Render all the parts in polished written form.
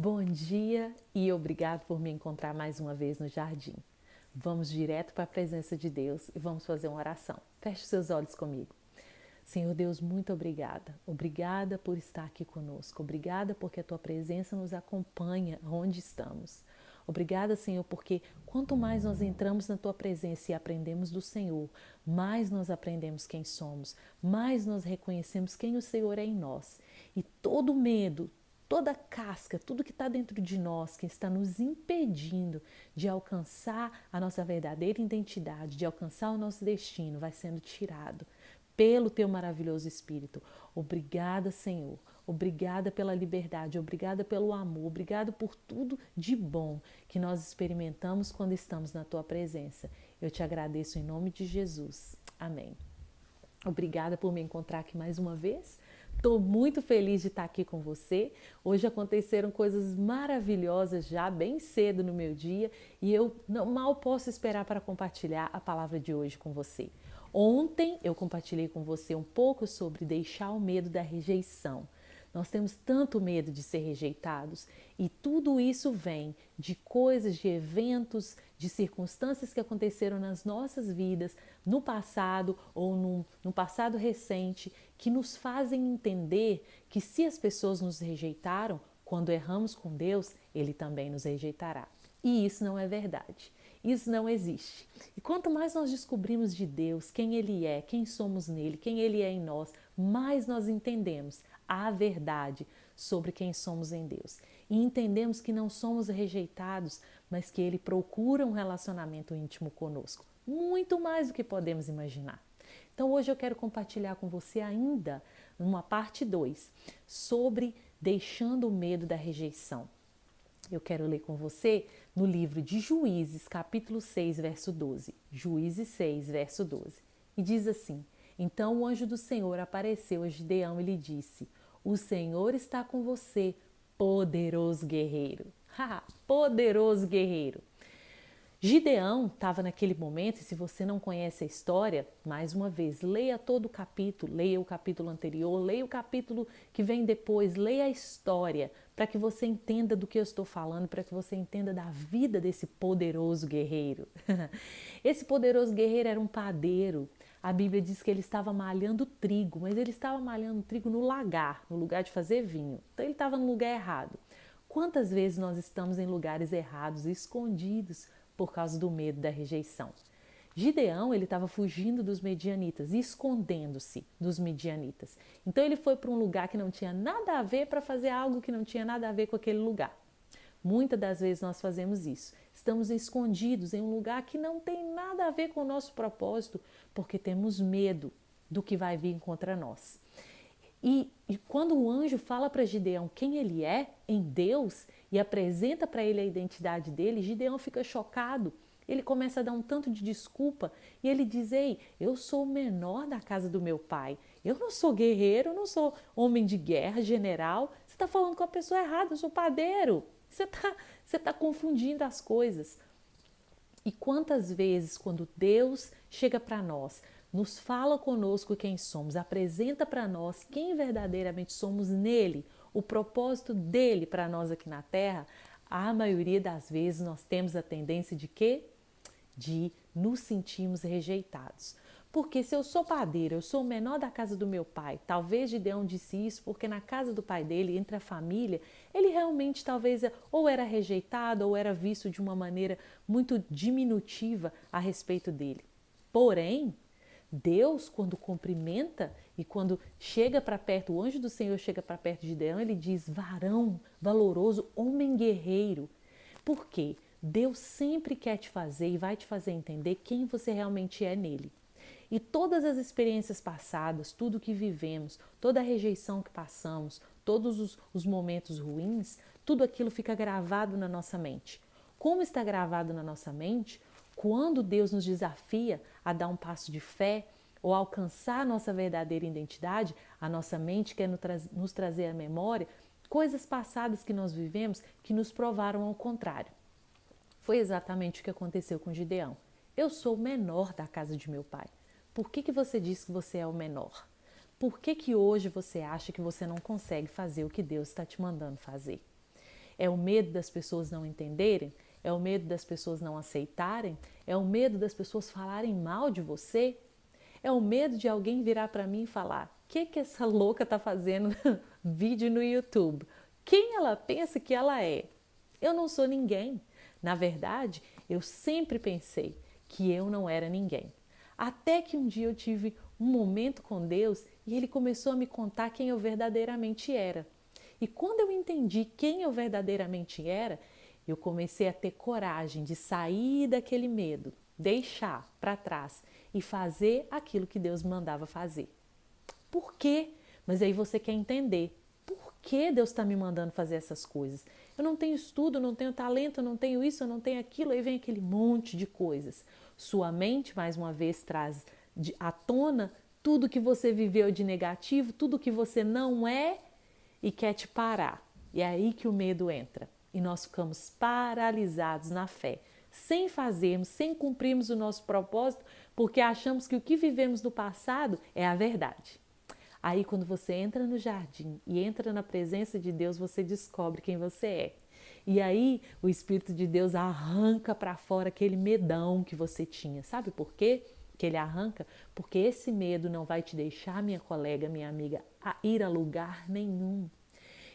Bom dia e obrigado por me encontrar mais uma vez no jardim. Vamos direto para a presença de Deus e vamos fazer uma oração. Feche seus olhos comigo. Senhor Deus, muito obrigada. Obrigada por estar aqui conosco. Obrigada porque a tua presença nos acompanha onde estamos. Obrigada, Senhor, porque quanto mais nós entramos na tua presença e aprendemos do Senhor, mais nós aprendemos quem somos, mais nós reconhecemos quem o Senhor é em nós. E todo medo, toda casca, tudo que está dentro de nós, que está nos impedindo de alcançar a nossa verdadeira identidade, de alcançar o nosso destino, vai sendo tirado pelo teu maravilhoso Espírito. Obrigada, Senhor. Obrigada pela liberdade, obrigada pelo amor, obrigada por tudo de bom que nós experimentamos quando estamos na tua presença. Eu te agradeço em nome de Jesus. Amém. Obrigada por me encontrar aqui mais uma vez. Estou muito feliz de estar aqui com você. Hoje aconteceram coisas maravilhosas já bem cedo no meu dia e eu mal posso esperar para compartilhar a palavra de hoje com você. Ontem eu compartilhei com você um pouco sobre deixar o medo da rejeição. Nós temos tanto medo de ser rejeitados e tudo isso vem de coisas, de eventos, de circunstâncias que aconteceram nas nossas vidas no passado ou num passado recente que nos fazem entender que se as pessoas nos rejeitaram, quando erramos com Deus, Ele também nos rejeitará. E isso não é verdade. Isso não existe. E quanto mais nós descobrimos de Deus, quem Ele é, quem somos nele, quem Ele é em nós, mais nós entendemos a verdade sobre quem somos em Deus. E entendemos que não somos rejeitados, mas que Ele procura um relacionamento íntimo conosco. Muito mais do que podemos imaginar. Então hoje eu quero compartilhar com você ainda uma parte 2 sobre deixando o medo da rejeição. Eu quero ler com você no livro de Juízes, capítulo 6, verso 12. Juízes 6, verso 12. E diz assim: Então o anjo do Senhor apareceu a Gideão e lhe disse: O Senhor está com você, poderoso guerreiro. Poderoso guerreiro. Gideão estava naquele momento, e se você não conhece a história, mais uma vez, leia todo o capítulo, leia o capítulo anterior, leia o capítulo que vem depois, leia a história, para que você entenda do que eu estou falando, para que você entenda da vida desse poderoso guerreiro. Esse poderoso guerreiro era um padeiro. A Bíblia diz que ele estava malhando trigo, mas ele estava malhando trigo no lagar, no lugar de fazer vinho. Então ele estava no lugar errado. Quantas vezes nós estamos em lugares errados, escondidos, por causa do medo da rejeição? Gideão, ele estava fugindo dos medianitas, escondendo-se dos medianitas. Então ele foi para um lugar que não tinha nada a ver para fazer algo que não tinha nada a ver com aquele lugar. Muitas das vezes nós fazemos isso. Estamos escondidos em um lugar que não tem nada a ver com o nosso propósito, porque temos medo do que vai vir contra nós. E quando o anjo fala para Gideão quem ele é em Deus e apresenta para ele a identidade dele, Gideão fica chocado. Ele começa a dar um tanto de desculpa e ele diz: Ei, eu sou o menor da casa do meu pai. Eu não sou guerreiro, eu não sou homem de guerra, general. Você está falando com a pessoa errada, eu sou padeiro. Você tá confundindo as coisas. E quantas vezes, quando Deus chega para nós, nos fala conosco quem somos, apresenta para nós quem verdadeiramente somos nele, o propósito dele para nós aqui na Terra, a maioria das vezes nós temos a tendência de quê? De nos sentirmos rejeitados. Porque se eu sou padeiro, eu sou o menor da casa do meu pai, talvez Gideão disse isso porque na casa do pai dele, entre a família, ele realmente talvez ou era rejeitado ou era visto de uma maneira muito diminutiva a respeito dele. Porém, Deus, quando cumprimenta e quando chega para perto, o anjo do Senhor chega para perto de Gideão, ele diz: varão valoroso, homem guerreiro. Por quê? Deus sempre quer te fazer e vai te fazer entender quem você realmente é nele. E todas as experiências passadas, tudo que vivemos, toda a rejeição que passamos, todos os momentos ruins, tudo aquilo fica gravado na nossa mente. Como está gravado na nossa mente, quando Deus nos desafia a dar um passo de fé ou a alcançar a nossa verdadeira identidade, a nossa mente quer nos trazer à memória coisas passadas que nós vivemos que nos provaram ao contrário. Foi exatamente o que aconteceu com Gideão. Eu sou o menor da casa de meu pai. Por que você diz que você é o menor? Por que hoje você acha que você não consegue fazer o que Deus está te mandando fazer? É o medo das pessoas não entenderem? É o medo das pessoas não aceitarem? É o medo das pessoas falarem mal de você? É o medo de alguém virar para mim e falar: o que essa louca está fazendo vídeo no YouTube? Quem ela pensa que ela é? Eu não sou ninguém. Na verdade, eu sempre pensei que eu não era ninguém. Até que um dia eu tive um momento com Deus e Ele começou a me contar quem eu verdadeiramente era. E quando eu entendi quem eu verdadeiramente era, eu comecei a ter coragem de sair daquele medo, deixar para trás e fazer aquilo que Deus mandava fazer. Por quê? Mas aí você quer entender. Por que Deus está me mandando fazer essas coisas? Eu não tenho estudo, eu não tenho talento, eu não tenho isso, eu não tenho aquilo. Aí vem aquele monte de coisas. Sua mente, mais uma vez, traz à tona tudo que você viveu de negativo, tudo que você não é e quer te parar. E é aí que o medo entra. E nós ficamos paralisados na fé, sem fazermos, sem cumprirmos o nosso propósito, porque achamos que o que vivemos no passado é a verdade. Aí quando você entra no jardim e entra na presença de Deus, você descobre quem você é. E aí o Espírito de Deus arranca para fora aquele medão que você tinha. Sabe por quê que ele arranca? Porque esse medo não vai te deixar, minha colega, minha amiga, a ir a lugar nenhum.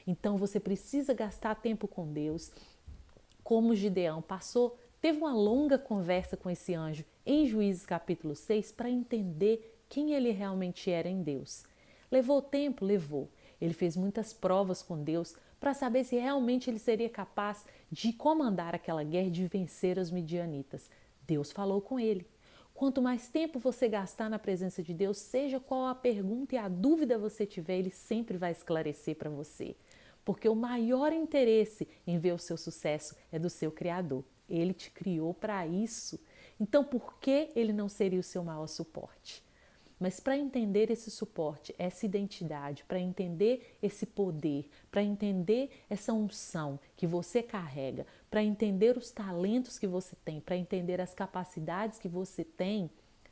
Então você precisa gastar tempo com Deus. Como Gideão teve uma longa conversa com esse anjo em Juízes capítulo 6 para entender quem ele realmente era em Deus. Levou tempo? Levou. Ele fez muitas provas com Deus para saber se realmente ele seria capaz de comandar aquela guerra e de vencer os midianitas. Deus falou com ele. Quanto mais tempo você gastar na presença de Deus, seja qual a pergunta e a dúvida você tiver, Ele sempre vai esclarecer para você. Porque o maior interesse em ver o seu sucesso é do seu Criador. Ele te criou para isso. Então, por que Ele não seria o seu maior suporte? Mas para entender esse suporte, essa identidade, para entender esse poder, para entender essa unção que você carrega, para entender os talentos que você tem, para entender as capacidades que você tem,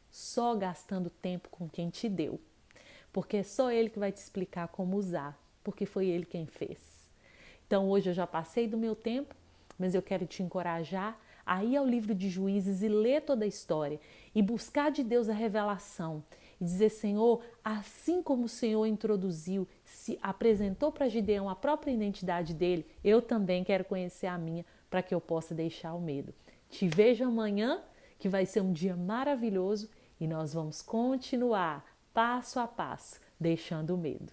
só gastando tempo com quem te deu. Porque é só Ele que vai te explicar como usar, porque foi Ele quem fez. Então hoje eu já passei do meu tempo, mas eu quero te encorajar a ir ao livro de Juízes e ler toda a história e buscar de Deus a revelação e dizer: Senhor, assim como o Senhor introduziu, se apresentou para Gideão a própria identidade dele, eu também quero conhecer a minha para que eu possa deixar o medo. Te vejo amanhã, que vai ser um dia maravilhoso e nós vamos continuar passo a passo, deixando o medo.